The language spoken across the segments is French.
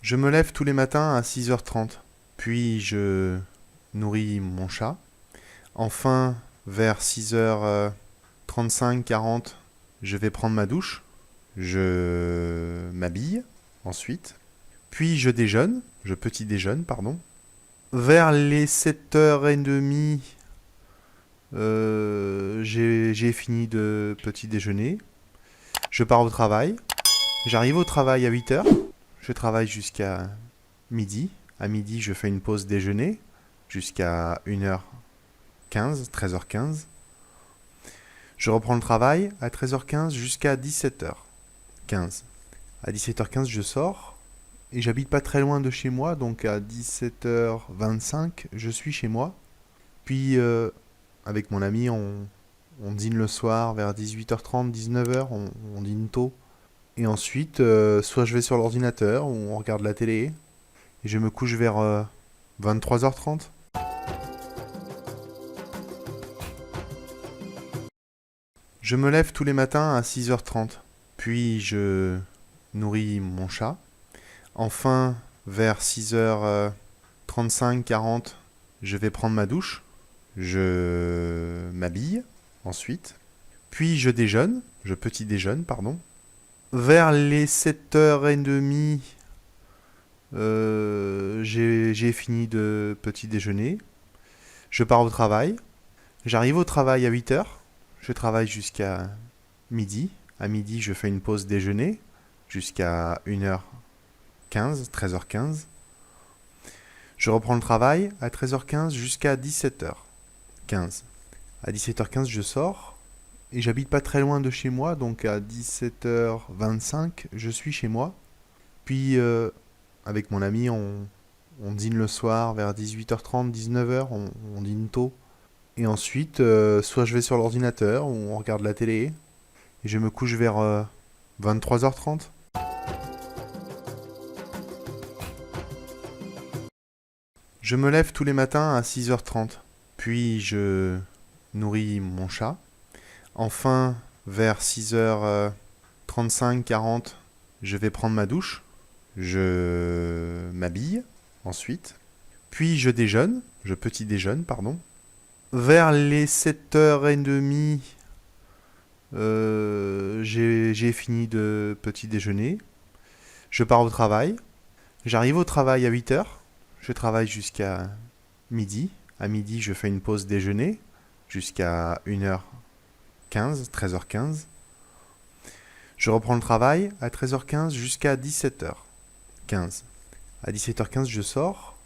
Je me lève tous les matins à 6h30. Puis je nourris mon chat. Enfin, vers 6h35, 40, je vais prendre ma douche. Je m'habille ensuite. Puis je déjeune. Je petit déjeune, pardon. Vers les 7h30, j'ai fini de petit déjeuner. Je pars au travail. J'arrive au travail à 8h. Je travaille jusqu'à midi. À midi, je fais une pause déjeuner jusqu'à 1h15, 13h15. Je reprends le travail à 13h15 jusqu'à 17h15. À 17h15, je sors et j'habite pas très loin de chez moi, donc à 17h25, je suis chez moi. Puis, avec mon ami, on dîne le soir vers 18h30, 19h, on dîne tôt. Et ensuite, soit je vais sur l'ordinateur ou on regarde la télé. Et je me couche vers 23h30. Je me lève tous les matins à 6h30. Puis je nourris mon chat. Enfin, vers 6h35, 40, je vais prendre ma douche. Je m'habille ensuite. Puis je déjeune. Je petit déjeune, pardon. Vers les 7h30, j'ai fini de petit déjeuner. Je pars au travail. J'arrive au travail à 8h. Je travaille jusqu'à midi. À midi, je fais une pause déjeuner jusqu'à 1h15, 13h15. Je reprends le travail à 13h15 jusqu'à 17h15. À 17h15, je sors et j'habite pas très loin de chez moi, donc à 17h25, je suis chez moi. Puis, avec mon ami, on dîne le soir vers 18h30, 19h, on dîne tôt. Et ensuite, soit je vais sur l'ordinateur ou on regarde la télé. Et je me couche vers 23h30. Je me lève tous les matins à 6h30. Puis je nourris mon chat. Enfin, vers 6h35, 40, je vais prendre ma douche. Je m'habille ensuite. Puis je déjeune. Je petit déjeune, pardon. Vers les 7h30, j'ai fini de petit déjeuner. Je pars au travail. J'arrive au travail à 8h. Je travaille jusqu'à midi. À midi, je fais une pause déjeuner jusqu'à 1h15, 13h15. Je reprends le travail à 13h15 jusqu'à 17h15. À 17h15, je sors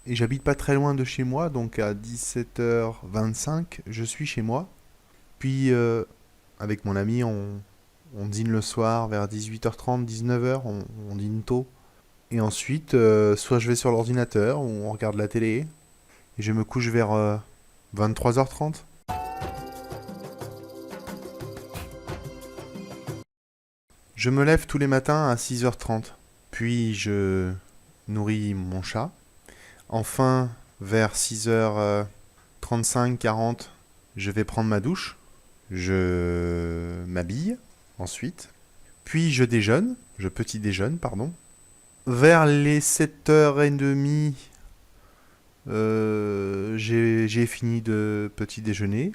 et j'habite pas très loin de chez moi, donc à 17h25, je suis chez moi. Puis, avec mon ami, on dîne le soir vers 18h30, 19h, on dîne tôt. Et ensuite, soit je vais sur l'ordinateur ou on regarde la télé. Et je me couche vers 23h30. Je me lève tous les matins à 6h30. Puis je nourris mon chat. Enfin, vers 6h35, 40, je vais prendre ma douche. Je m'habille ensuite. Puis je déjeune. Je petit déjeune, pardon. Vers les 7h30, j'ai fini de petit déjeuner.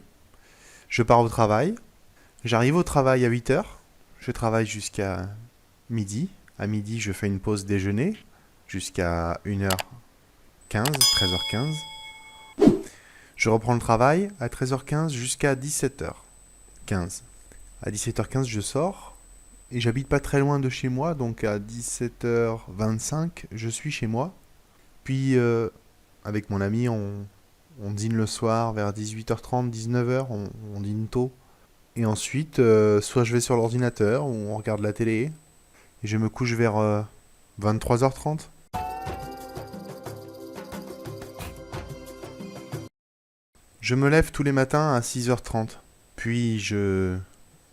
Je pars au travail. J'arrive au travail à 8h. Je travaille jusqu'à midi. À midi, je fais une pause déjeuner jusqu'à 1h15, 13h15. Je reprends le travail à 13h15 jusqu'à 17h15. À 17h15, je sors et j'habite pas très loin de chez moi, donc à 17h25, je suis chez moi. Puis, avec mon ami, on dîne le soir vers 18h30, 19h, on dîne tôt. Et ensuite, soit je vais sur l'ordinateur ou on regarde la télé. Et je me couche vers 23h30. Je me lève tous les matins à 6h30. Puis je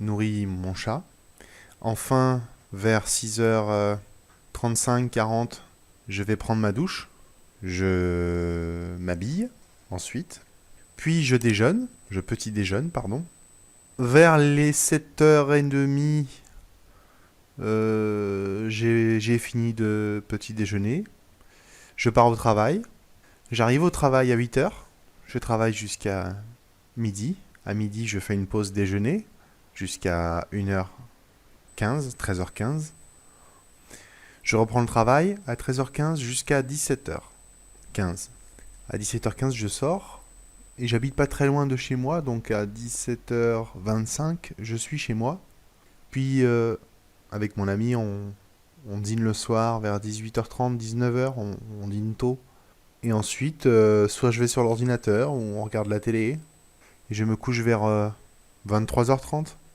nourris mon chat. Enfin, vers 6h35, 40, je vais prendre ma douche. Je m'habille ensuite. Puis je déjeune. Je petit déjeune, pardon. Vers les 7h30, J'ai fini de petit déjeuner. Je pars au travail. J'arrive au travail à 8 heures. Je travaille jusqu'à midi. À midi, je fais une pause déjeuner jusqu'à 1h15, 13h15. Je reprends le travail à 13h15 jusqu'à 17h15. À 17h15, je sors et j'habite pas très loin de chez moi, donc à 17h25, je suis chez moi. Puis, avec mon ami, on dîne le soir vers 18h30, 19h, on dîne tôt. Et ensuite, soit je vais sur l'ordinateur ou on regarde la télé et je me couche vers 23h30.